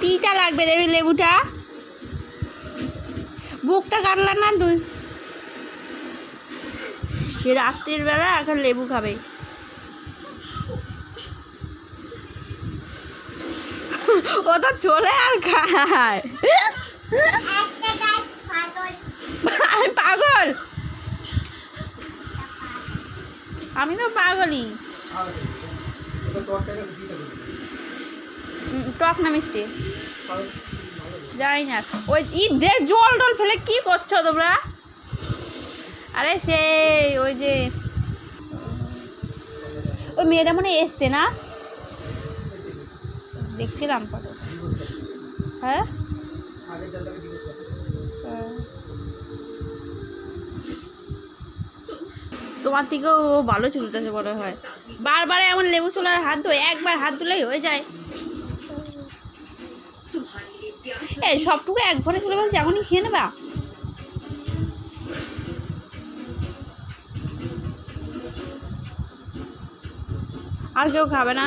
তিতা লাগবে দেবী লেবুটা। বুকটা কাটলা না তুই? রাত্রির বেলা এখন লেবু খাবে। ও তো চলে আর খায়। আমি পাগল, আমি তো পাগলই। টক না মিষ্টি জানি না। ওই ঈদের জল টল ফেলে কি করছো তোমরা? আরে সে ওই যে ওই মেয়েটা মনে এসছে না, দেখছিলাম কত। হ্যাঁ তোমার থেকেও ও ভালো চুলতেছে মনে হয়। বারবার এমন লেবু চুলার হাত ধোয়, একবার হাত ধুলেই হয়ে যায়। এই সবটুকু এক ঘরে চলে বলছে এখনই খেয়ে নেবা? আর কেউ খাবে না?